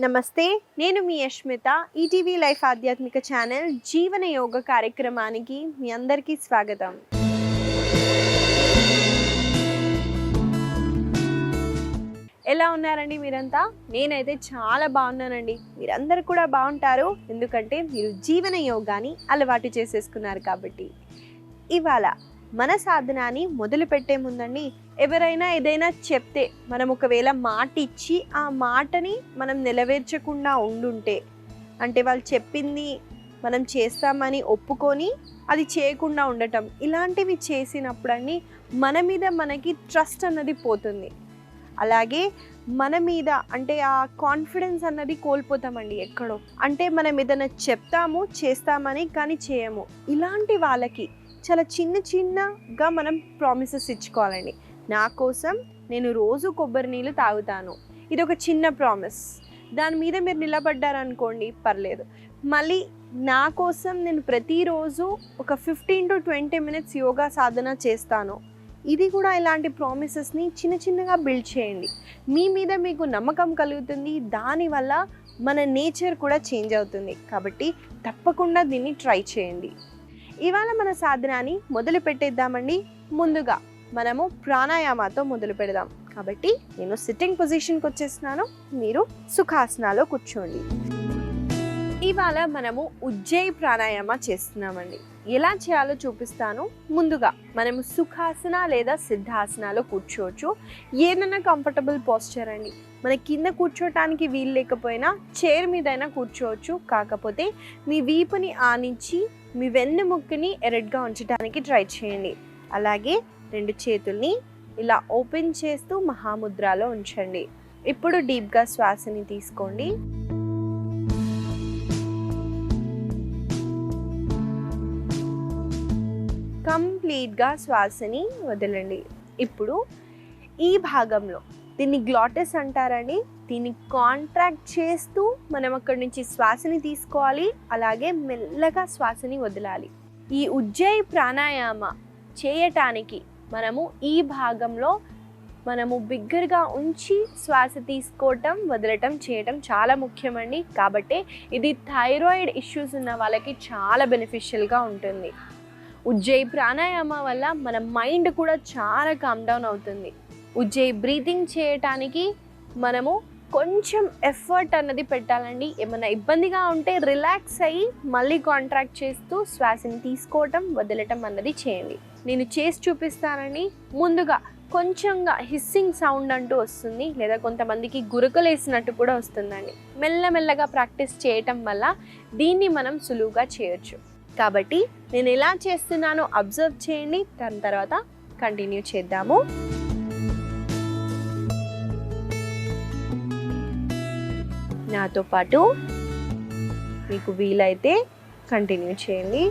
నమస్తే, నేను మీ యష్మిత. ETV life ఆధ్యాత్మిక ఛానల్ జీవన యోగ కార్యక్రమానికి మీ అందరికీ స్వాగతం. ఎలా ఉన్నారండి మీరంతా? నేనైతే చాలా బాగున్నానండి. మీరందరూ కూడా బాగుంటారు, ఎందుకంటే మీరు జీవన యోగాని అలవాటు చేసేసుకున్నారు కాబట్టి. ఇవాళ మన సాధనాన్ని మొదలు పెట్టే ముందండి, ఎవరైనా ఏదైనా చెప్తే మనం ఒకవేళ మాట ఇచ్చి ఆ మాటని మనం నెరవేర్చకుండా ఉండుంటే, అంటే వాళ్ళు చెప్పింది మనం చేస్తామని ఒప్పుకొని అది చేయకుండా ఉండటం, ఇలాంటివి చేసినప్పుడండి మన మీద మనకి ట్రస్ట్ అన్నది పోతుంది. అలాగే మన మీద అంటే ఆ కాన్ఫిడెన్స్ అన్నది కోల్పోతామండి ఎక్కడో. అంటే మనం ఏదైనా చెప్తాము చేస్తామని కానీ చేయము. ఇలాంటి వాళ్ళకి చాలా చిన్నగా మనం ప్రామిసెస్ ఇచ్చుకోవాలండి. నా కోసం నేను రోజు కొబ్బరి నీళ్ళు తాగుతాను, ఇది ఒక చిన్న ప్రామిస్. దాని మీద మీరు నిలబడ్డారనుకోండి, పర్లేదు. మళ్ళీ నా కోసం నేను ప్రతిరోజు ఒక 15 to 20 minutes యోగా సాధన చేస్తాను, ఇది కూడా ఇలాంటి ప్రామిసెస్ని చిన్నగా బిల్డ్ చేయండి. మీ మీద మీకు నమ్మకం కలుగుతుంది, దానివల్ల మన నేచర్ కూడా చేంజ్ అవుతుంది. కాబట్టి తప్పకుండా దీన్ని ట్రై చేయండి. ఇవాళ మన సాధనాన్ని మొదలు పెట్టేద్దామండి. ముందుగా మనము ప్రాణాయామాతో మొదలు పెడదాం. కాబట్టి నేను సిట్టింగ్ పొజిషన్కి వచ్చేస్తున్నాను, మీరు సుఖాసనాలో కూర్చోండి. ఇవాళ మనము ఉజ్జయి ప్రాణాయామ చేస్తున్నామండి. ఎలా చేయాలో చూపిస్తాను. ముందుగా మనము సుఖాసన లేదా సిద్ధాసనాలో కూర్చోవచ్చు. ఏదైనా కంఫర్టబుల్ పోస్చర్ అండి. మన కింద కూర్చోటానికి వీలు లేకపోయినా చైర్ మీదైనా కూర్చోవచ్చు. కాకపోతే మీ వీపుని ఆనించి మీ వెన్నెముక్కని ఎరెడ్గా ఉంచడానికి ట్రై చేయండి. అలాగే 2 చేతుల్ని ఇలా ఓపెన్ చేస్తూ మహాముద్రలో ఉంచండి. ఇప్పుడు డీప్గా శ్వాసని తీసుకోండి. కంప్లీట్గా శ్వాసని వదలండి. ఇప్పుడు ఈ భాగంలో, దీన్ని గ్లాటస్ అంటారండి, దీన్ని కాంట్రాక్ట్ చేస్తూ మనం అక్కడి నుంచి శ్వాసని తీసుకోవాలి. అలాగే మెల్లగా శ్వాసని వదలాలి. ఈ ఉజ్జయి ప్రాణాయామ చేయటానికి మనము ఈ భాగంలో మనము బిగ్గరగా ఉంచి శ్వాస తీసుకోవటం వదలటం చేయటం చాలా ముఖ్యమండి. కాబట్టి ఇది థైరాయిడ్ ఇష్యూస్ ఉన్న వాళ్ళకి చాలా బెనిఫిషియల్గా ఉంటుంది. ఉజ్జయి ప్రాణాయామ వల్ల మన మైండ్ కూడా చాలా కామ్ డౌన్ అవుతుంది. ఉజ్జయి బ్రీతింగ్ చేయటానికి మనము కొంచెం ఎఫర్ట్ అన్నది పెట్టాలండి. ఏమైనా ఇబ్బందిగా ఉంటే రిలాక్స్ అయ్యి మళ్ళీ కాంట్రాక్ట్ చేస్తూ శ్వాసని తీసుకోవటం వదలటం అన్నది చేయండి. నేను చేసి చూపిస్తానండి. ముందుగా కొంచెంగా హిస్సింగ్ సౌండ్ అంటూ వస్తుంది, లేదా కొంతమందికి గురకలు వేసినట్టు కూడా వస్తుందండి. మెల్లమెల్లగా ప్రాక్టీస్ చేయటం వల్ల దీన్ని మనం సులువుగా చేయొచ్చు. కాబట్టి నేను ఎలా చేస్తున్నానో అబ్జర్వ్ చేయండి, దాని తర్వాత కంటిన్యూ చేద్దాము. నాతో పాటు మీకు వీలైతే కంటిన్యూ చేయండి.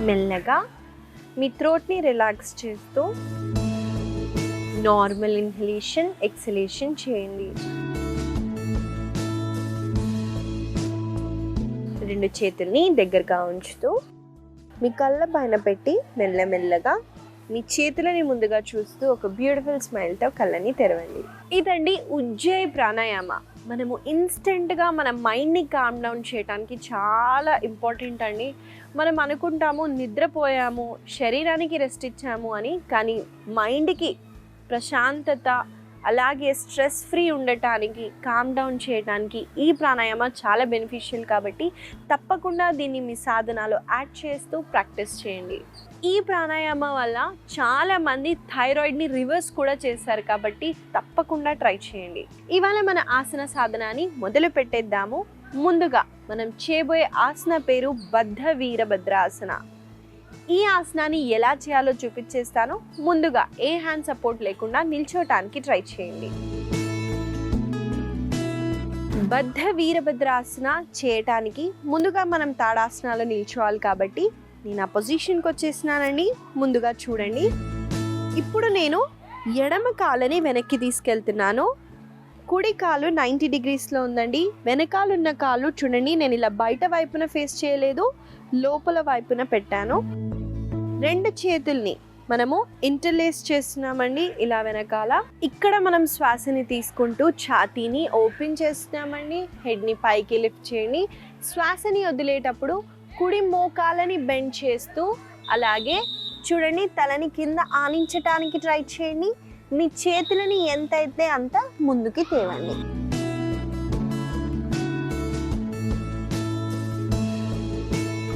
మెల్లగా మీ థ్రోట్ని రిలాక్స్ చేస్తూ నార్మల్ ఇన్హలేషన్ ఎక్సలేషన్ చేయండి. 2 చేతుల్ని దగ్గరగా ఉంచుతూ మీ కళ్ళ పైన పెట్టి మెల్లమెల్లగా మీ చేతులని ముందుగా చూస్తూ ఒక బ్యూటిఫుల్ స్మైల్తో కళ్ళని తెరవండి. ఇదండి ఉజ్జయి ప్రాణాయామ. మనము ఇన్స్టెంట్గా మన మైండ్ని కామ్ డౌన్ చేయడానికి చాలా ఇంపార్టెంట్ అండి. మనం అనుకుంటాము నిద్రపోయాము, శరీరానికి రెస్ట్ ఇచ్చాము అని, కానీ మైండ్కి ప్రశాంతత, అలాగే స్ట్రెస్ ఫ్రీ ఉండటానికి, కామ్ డౌన్ చేయడానికి ఈ ప్రాణాయామ చాలా బెనిఫిషియల్ కాబట్టి తప్పకుండా దీన్ని మీ సాధనాలో యాడ్ చేస్తూ ప్రాక్టీస్ చేయండి. ఈ ప్రాణాయామం వల్ల చాలామంది థైరాయిడ్ని రివర్స్ కూడా చేశారు కాబట్టి తప్పకుండా ట్రై చేయండి. ఇవాళ మన ఆసన సాధనాన్ని మొదలు పెట్టేద్దాము. ముందుగా మనం చేయబోయే ఆసన పేరు బద్ధ వీరభద్రాసన. ఈ ఆసనాన్ని ఎలా చేయాలో చూపించేస్తాను. ముందుగా ఏ హ్యాండ్ సపోర్ట్ లేకుండా నిల్చోటానికి ట్రై చేయండి. బద్ధ వీరభద్రాసన చేయటానికి ముందుగా మనం తాడాసనాలు నిల్చోవాలి కాబట్టి నేను ఆ పొజిషన్కి వచ్చేసినానండి. ముందుగా చూడండి. ఇప్పుడు నేను ఎడమ కాళ్ళని వెనక్కి తీసుకెళ్తున్నాను. కుడి కాలు 90 డిగ్రీస్లో ఉందండి. వెనకాలన్న కాలు చూడండి, నేను ఇలా బయట వైపున ఫేస్ చేయలేదు, లోపల వైపున పెట్టాను. రెండు చేతుల్ని మనము ఇంటర్లేస్ చేస్తున్నామండి ఇలా వెనకాల. ఇక్కడ మనం శ్వాసని తీసుకుంటూ ఛాతీని ఓపెన్ చేస్తున్నామండి. హెడ్ని పైకి లిఫ్ట్ చేయండి. శ్వాసని వదిలేటప్పుడు కుడి మోకాలని బెండ్ చేస్తూ, అలాగే చూడండి తలని కింద ఆనించటానికి ట్రై చేయండి. మీ చేతులని ఎంతైతే అంత ముందుకి తేవండి.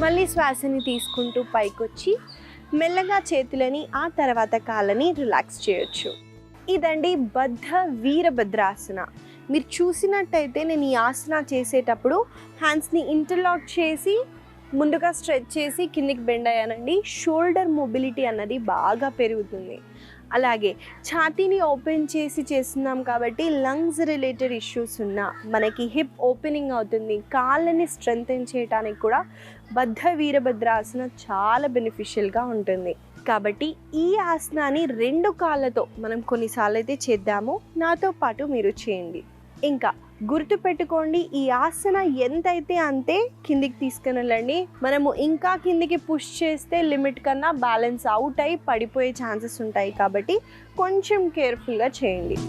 మళ్ళీ శ్వాసని తీసుకుంటూ పైకొచ్చి మెల్లగా చేతులని, ఆ తర్వాత కాళ్ళని రిలాక్స్ చేయొచ్చు. ఇదండి బద్ధ వీరభద్రాసన. మీరు చూసినట్టయితే నేను ఈ ఆసన చేసేటప్పుడు హ్యాండ్స్ని ఇంటర్లాక్ చేసి ముందుగా స్ట్రెచ్ చేసి కిందికి బెండ్ అయ్యానండి. షోల్డర్ మొబిలిటీ అన్నది బాగా పెరుగుతుంది. అలాగే ఛాతీని ఓపెన్ చేసి చేస్తున్నాం కాబట్టి లంగ్స్ రిలేటెడ్ ఇష్యూస్ ఉన్నా మనకి హిప్ ఓపెనింగ్ అవుతుంది. కాళ్ళని స్ట్రెంగ్తెన్ చేయడానికి కూడా బద్ధ వీరభద్రాసన చాలా బెనిఫిషియల్గా ఉంటుంది. కాబట్టి ఈ ఆసనాన్ని 2 కాళ్ళతో మనం కొన్నిసార్లు అయితే చేద్దాము. నాతో పాటు మీరు చేయండి. ఇంకా గుర్తుపెట్టుకోండి, ఈ ఆసన ఎంతైతే అంతే కిందికి తీసుకుని వెళ్ళండి. మనము ఇంకా కిందికి పుష్ చేస్తే లిమిట్ కన్నా బ్యాలెన్స్ అవుట్ అయి పడిపోయే ఛాన్సెస్ ఉంటాయి కాబట్టి కొంచెం కేర్ఫుల్గా చేయండి.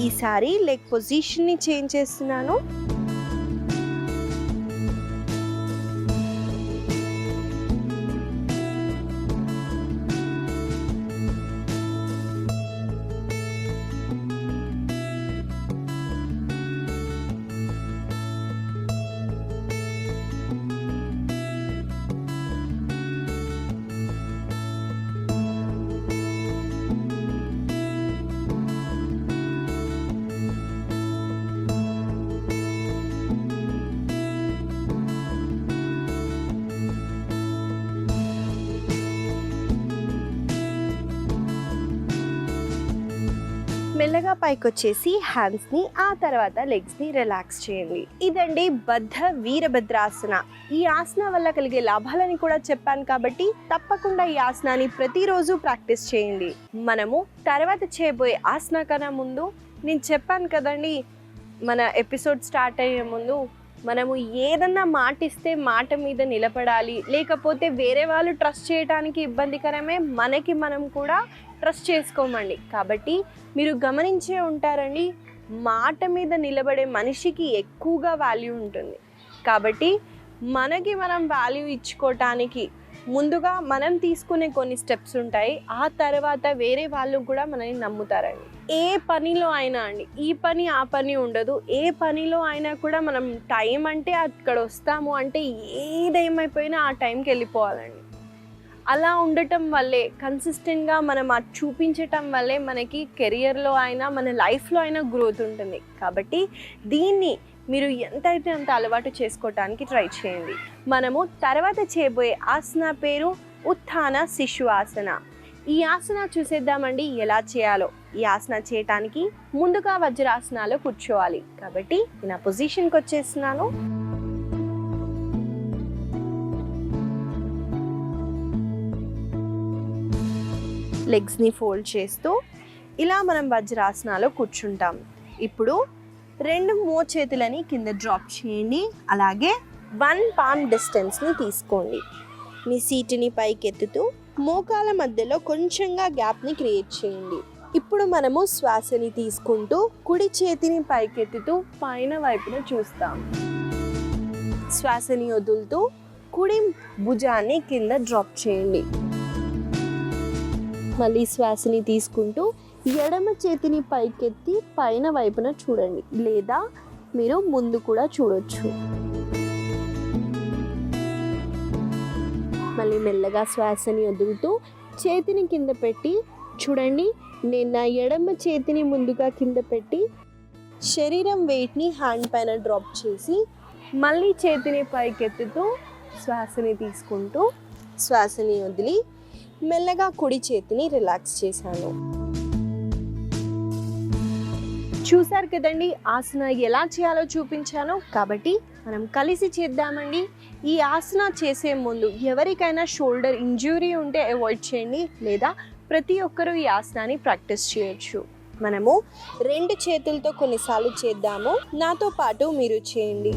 ఈసారి లెగ్ పొజిషన్ని చేంజ్ చేస్తున్నాను. మెల్లగా పైకి వచ్చేసి హ్యాండ్స్ని, ఆ తర్వాత లెగ్స్ని రిలాక్స్ చేయండి. ఇదండి బద్ధ వీరభద్రాసన. ఈ ఆసన వల్ల కలిగే లాభాలని కూడా చెప్పాను కాబట్టి తప్పకుండా ఈ ఆసనాన్ని ప్రతిరోజు ప్రాక్టీస్ చేయండి. మనము తర్వాత చేయబోయే ఆసన కన్నా ముందు నేను చెప్పాను కదండి, మన ఎపిసోడ్ స్టార్ట్ అయ్యే ముందు మనము ఏదన్నా మాట ఇస్తే మాట మీద నిలబడాలి, లేకపోతే వేరే వాళ్ళు ట్రస్ట్ చేయడానికి ఇబ్బందికరమే, మనకి మనం కూడా ట్రస్ట్ చేసుకోమండి. కాబట్టి మీరు గమనించే ఉంటారండి, మాట మీద నిలబడే మనిషికి ఎక్కువగా వాల్యూ ఉంటుంది. కాబట్టి మనకి మనం వాల్యూ ఇచ్చుకోవటానికి ముందుగా మనం తీసుకునే కొన్ని స్టెప్స్ ఉంటాయి. ఆ తర్వాత వేరే వాళ్ళు కూడా మనల్ని నమ్ముతారండి. ఏ పనిలో అయినా అండి, ఈ పని ఆ పని ఉండదు. ఏ పనిలో అయినా కూడా మనం టైం అంటే అక్కడ వస్తాము అంటే ఏదేమైపోయినా ఆ టైంకి వెళ్ళిపోవాలండి. అలా ఉండటం వల్లే, కన్సిస్టెంట్గా మనం అది చూపించటం వల్లే మనకి కెరియర్లో అయినా మన లైఫ్లో అయినా గ్రోత్ ఉంటుంది. కాబట్టి దీన్ని మీరు ఎంతైతే అంత అలవాటు చేసుకోవటానికి ట్రై చేయండి. మనము తర్వాత చేయబోయే ఆసన పేరు ఉత్థాన శిశువాసన. ఈ ఆసన చూసేద్దామండి ఎలా చేయాలో. ఈ ఆసన చేయటానికి ముందుగా వజ్రాసనాలో కూర్చోవాలి. కాబట్టి నేను ఆ పొజిషన్కి వచ్చేస్తున్నాను. లెగ్స్ని ఫోల్డ్ చేస్తూ ఇలా మనం వజ్రాసనాలో కూర్చుంటాం. ఇప్పుడు 2 మోచేతులని కింద డ్రాప్ చేయండి. అలాగే 1 పామ్ డిస్టెన్స్ని తీసుకోండి. మీ సీటుని పైకెత్తుతూ మోకాల మధ్యలో కొంచెంగా గ్యాప్ని క్రియేట్ చేయండి. ఇప్పుడు మనము శ్వాసని తీసుకుంటూ కుడి చేతిని పైకెత్తుతూ పైన వైపున చూస్తాం. శ్వాసని వదులుతూ కుడి భుజాన్ని కింద డ్రాప్ చేయండి. మళ్ళీ శ్వాసని తీసుకుంటూ ఎడమ చేతిని పైకెత్తి పైన వైపున చూడండి, లేదా మీరు ముందు కూడా చూడొచ్చు. మళ్ళీ మెల్లగా శ్వాసని వదులుతూ చేతిని కింద పెట్టి చూడండి. నేను నా ఎడమ చేతిని ముందుగా కింద పెట్టి శరీరం వెయిట్ని హ్యాండ్ పైన డ్రాప్ చేసి మళ్ళీ చేతిని పైకెత్తుతూ శ్వాసని తీసుకుంటూ శ్వాసని వదిలి మెల్లగా కుడి చేతిని రిలాక్స్ చేశాను. చూసారు కదండి ఆసన ఎలా చేయాలో చూపించాను. కాబట్టి మనం కలిసి చేద్దామండి. ఈ ఆసన చేసే ముందు ఎవరికైనా షోల్డర్ ఇంజ్యూరీ ఉంటే అవాయిడ్ చేయండి, లేదా ప్రతి ఒక్కరూ ఈ ఆసనాన్ని ప్రాక్టీస్ చేయొచ్చు. మనము 2 చేతులతో కొన్నిసార్లు చేద్దాము. నాతో పాటు మీరు చేయండి.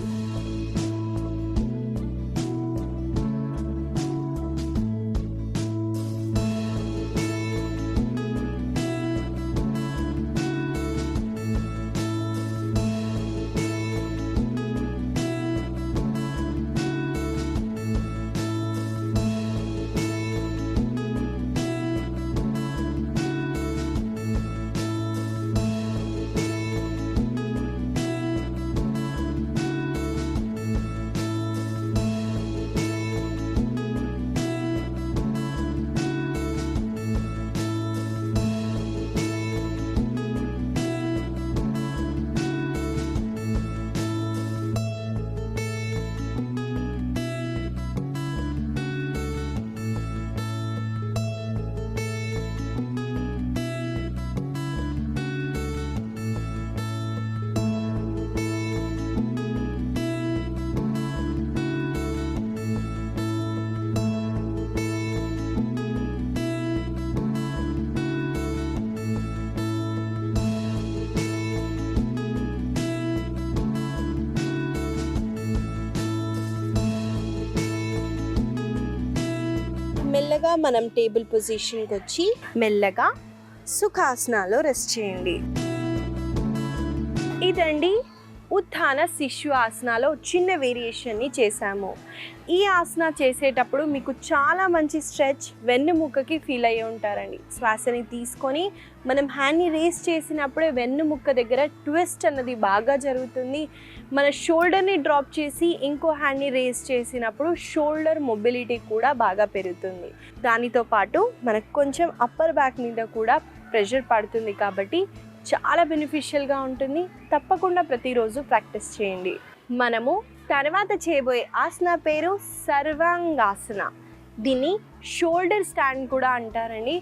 మెల్లగా మనం టేబుల్ పొజిషన్కి వచ్చి మెల్లగా సుఖాసనాలో రెస్ట్ చేయండి. ఇదండి ఉత్థాన శిశు ఆసనాలో చిన్న వేరియేషన్ని చేశాము. ఈ ఆసన చేసేటప్పుడు మీకు చాలా మంచి స్ట్రెచ్ వెన్నుముక్కకి ఫీల్ అయ్యి ఉంటారండి. శ్వాసని తీసుకొని మనం హ్యాండ్ని రేస్ చేసినప్పుడే వెన్నుముక్క దగ్గర ట్విస్ట్ అన్నది బాగా జరుగుతుంది. మన షోల్డర్ని డ్రాప్ చేసి ఇంకో హ్యాండ్ని రేస్ చేసినప్పుడు షోల్డర్ మొబిలిటీ కూడా బాగా పెరుగుతుంది. దానితో పాటు మనకు కొంచెం అప్పర్ బ్యాక్ మీద కూడా ప్రెషర్ పడుతుంది. కాబట్టి చాలా బెనిఫిషియల్గా ఉంటుంది. తప్పకుండా ప్రతిరోజు ప్రాక్టీస్ చేయండి. మనము తర్వాత చేయబోయే ఆసన పేరు సర్వాంగాసన. దీన్ని షోల్డర్ స్టాండ్ కూడా అంటారండి.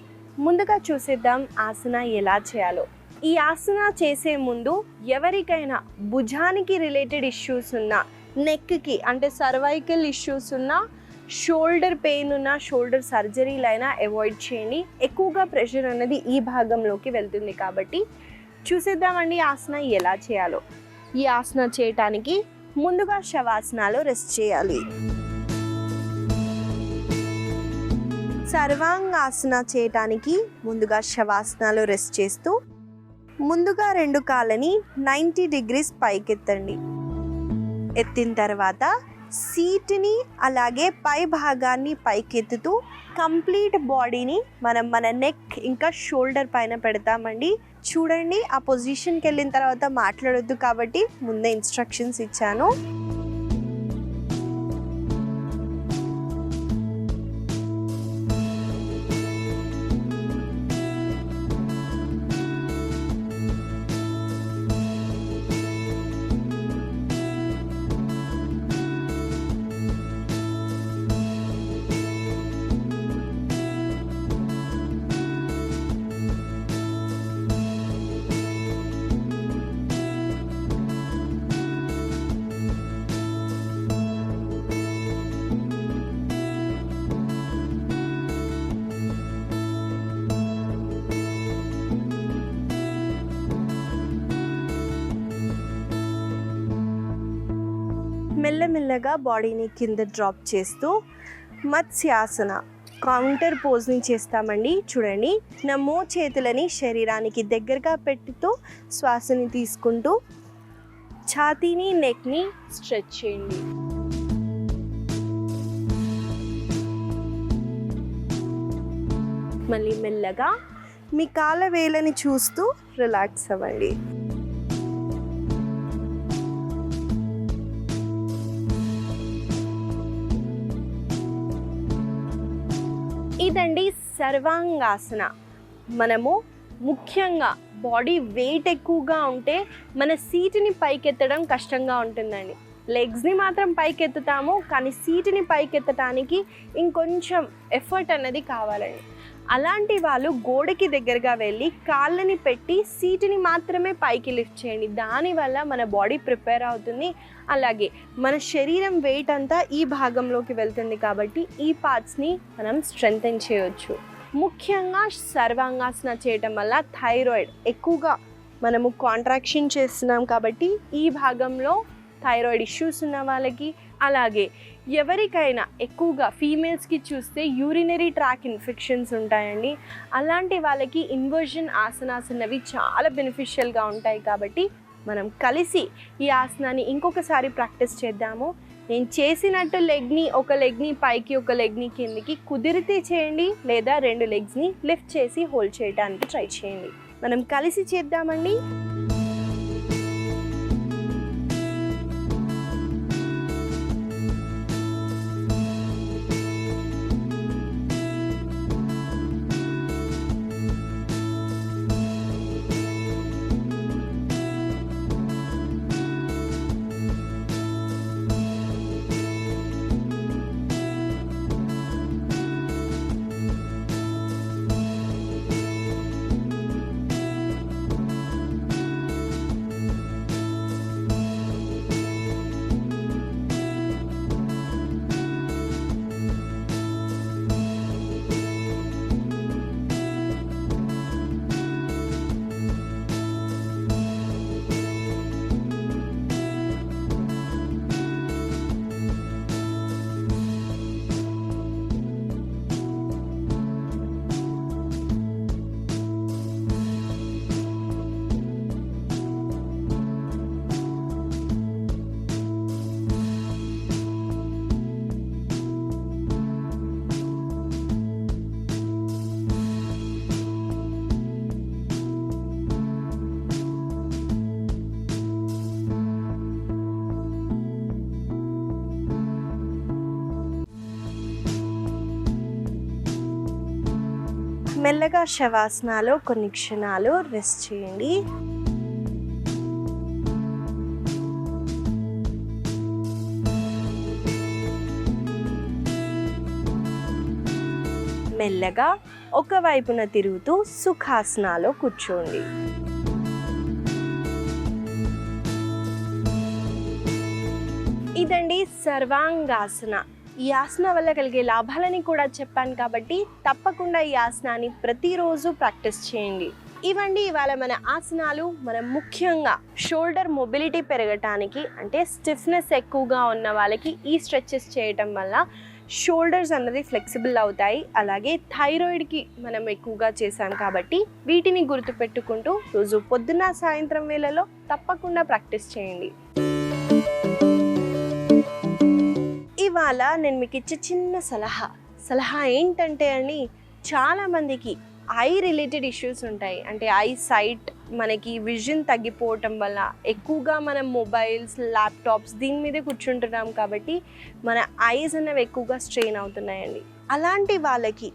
ముందుగా చూసేద్దాం ఆసన ఎలా చేయాలో. ఈ ఆసన చేసే ముందు ఎవరికైనా భుజానికి రిలేటెడ్ ఇష్యూస్ ఉన్నా, నెక్కి అంటే సర్వైకల్ ఇష్యూస్ ఉన్నా, షోల్డర్ పెయిన్ ఉన్న, షోల్డర్ సర్జరీలైనా అవాయిడ్ చేయండి. ఎక్కువగా ప్రెషర్ అనేది ఈ భాగంలోకి వెళ్తుంది. కాబట్టి చూసేద్దామండి ఆసన ఎలా చేయాలో. ఈ ఆసన చేయటానికి ముందుగా శవాసనాలో రెస్ట్ చేయాలి. సర్వాంగాసన చేయటానికి ముందుగా శవాసనాలో రెస్ట్ చేస్తూ ముందుగా 2 కాళ్ళని 90 డిగ్రీస్ పైకెత్తండి. ఎత్తిన తర్వాత సీట్ని అలాగే పై భాగాన్ని పైకెత్తుతూ కంప్లీట్ బాడీని మనం మన నెక్ ఇంకా షోల్డర్ పైన పెడతామండి. చూడండి, ఆ పొజిషన్కి వెళ్ళిన తర్వాత మాట్లాడొద్దు కాబట్టి ముందే ఇన్స్ట్రక్షన్స్ ఇచ్చాను. మెల్లమెల్లగా బాడీని కింద డ్రాప్ చేస్తూ మత్స్యాసన కౌంటర్ పోజ్ని చేస్తామండి. చూడండి, నమో చేతులని శరీరానికి దగ్గరగా పెట్టుతూ శ్వాసని తీసుకుంటూ ఛాతీని నెక్ని స్ట్రెచ్ చేయండి. మళ్ళీ మెల్లగా మీ కాళ్ళ వేళ్ళని చూస్తూ రిలాక్స్ అవ్వండి. ఇదండి సర్వాంగాసన. మనము ముఖ్యంగా బాడీ వెయిట్ ఎక్కువగా ఉంటే మన సీటుని పైకెత్తడం కష్టంగా ఉంటుందండి. లెగ్స్ని మాత్రం పైకెత్తుతాము, కానీ సీటుని పైకెత్తడానికి ఇంకొంచెం ఎఫర్ట్ అనేది కావాలండి. అలాంటి వాళ్ళు గోడకి దగ్గరగా వెళ్ళి కాళ్ళని పెట్టి సీటుని మాత్రమే పైకి లిఫ్ట్ చేయండి. దానివల్ల మన బాడీ ప్రిపేర్ అవుతుంది. అలాగే మన శరీరం వెయిట్ అంతా ఈ భాగంలోకి వెళ్తుంది కాబట్టి ఈ పార్ట్స్ని మనం స్ట్రెంగ్తెన్ చేయవచ్చు. ముఖ్యంగా సర్వాంగాసన చేయటం వల్ల థైరాయిడ్ ఎక్కువగా మనము కాంట్రాక్షన్ చేస్తున్నాం కాబట్టి ఈ భాగంలో థైరాయిడ్ ఇష్యూస్ ఉన్న వాళ్ళకి, అలాగే ఎవరికైనా ఎక్కువగా ఫీమేల్స్కి చూస్తే యూరినరీ ట్రాక్ ఇన్ఫెక్షన్స్ ఉంటాయండి. అలాంటి వాళ్ళకి ఇన్వర్జన్ ఆసనాస్ అన్నవి చాలా బెనిఫిషియల్గా ఉంటాయి. కాబట్టి మనం కలిసి ఈ ఆసనాన్ని ఇంకొకసారి ప్రాక్టీస్ చేద్దాము. నేను చేసినట్టు ఒక లెగ్ని పైకి ఒక లెగ్ని కిందికి కుదిరితే చేయండి, లేదా 2 లెగ్స్ని లిఫ్ట్ చేసి హోల్డ్ చేయడానికి ట్రై చేయండి. మనం కలిసి చేద్దామండి. మెల్లగా శవాసనాలో కొన్ని క్షణాలు రెస్ట్ చేయండి. మెల్లగా ఒకవైపున తిరుగుతూ సుఖాసనాలో కూర్చోండి. ఇదండి సర్వాంగాసన. ఈ ఆసన వల్ల కలిగే లాభాలని కూడా చెప్పాను కాబట్టి తప్పకుండా ఈ ఆసనాన్ని ప్రతిరోజు ప్రాక్టీస్ చేయండి. ఇవండి ఇవాళ మన ఆసనాలు. మనం ముఖ్యంగా షోల్డర్ మొబిలిటీ పెరగటానికి, అంటే స్టిఫ్నెస్ ఎక్కువగా ఉన్న వాళ్ళకి ఈ స్ట్రెచెస్ చేయటం వల్ల షోల్డర్స్ అన్నది ఫ్లెక్సిబుల్ అవుతాయి. అలాగే థైరాయిడ్కి మనం ఎక్కువగా చేశాం కాబట్టి వీటిని గుర్తుపెట్టుకుంటూ రోజు పొద్దున్న సాయంత్రం వేళలో తప్పకుండా ప్రాక్టీస్ చేయండి. ఇవాళ నేను మీకు ఇచ్చే చిన్న సలహా ఏంటంటే అండి, చాలామందికి ఐ రిలేటెడ్ ఇష్యూస్ ఉంటాయి. అంటే ఐ సైట్, మనకి విజన్ తగ్గిపోవటం వల్ల ఎక్కువగా మనం మొబైల్స్, ల్యాప్టాప్స్ దీని మీదే కూర్చుంటున్నాం కాబట్టి మన ఐస్ అనేవి ఎక్కువగా స్ట్రెయిన్ అవుతున్నాయండి. అలాంటి వాళ్ళకి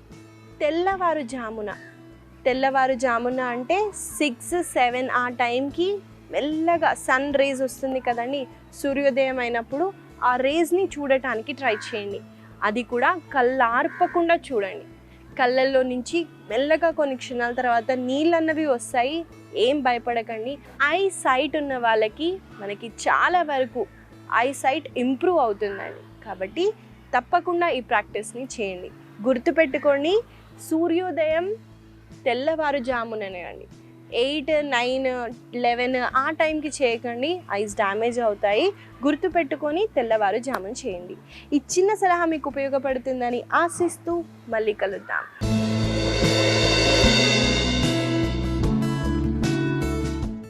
తెల్లవారుజామున అంటే 6-7 ఆ టైంకి మెల్లగా సన్ రేస్ వస్తుంది కదండి, సూర్యోదయం అయినప్పుడు ఆ రేస్ని చూడటానికి ట్రై చేయండి. అది కూడా కళ్ళార్పకుండా చూడండి. కళ్ళల్లో నుంచి మెల్లగా కొన్ని క్షణాల తర్వాత నీళ్ళు అన్నవి వస్తాయి. ఏం భయపడకండి. ఐ సైట్ ఉన్న వాళ్ళకి మనకి చాలా వరకు ఐ సైట్ ఇంప్రూవ్ అవుతుందండి. కాబట్టి తప్పకుండా ఈ ప్రాక్టీస్ని చేయండి. గుర్తుపెట్టుకోండి, సూర్యోదయం తెల్లవారుజాముననే అండి. 8, 9, 11 ఆ టైంకి చేయకండి, ఐస్ డ్యామేజ్ అవుతాయి. గుర్తుపెట్టుకొని తెల్లవారుజామున చేయండి. ఈ చిన్న సలహా మీకు ఉపయోగపడుతుందని ఆశిస్తూ మళ్ళీ కలుద్దాం.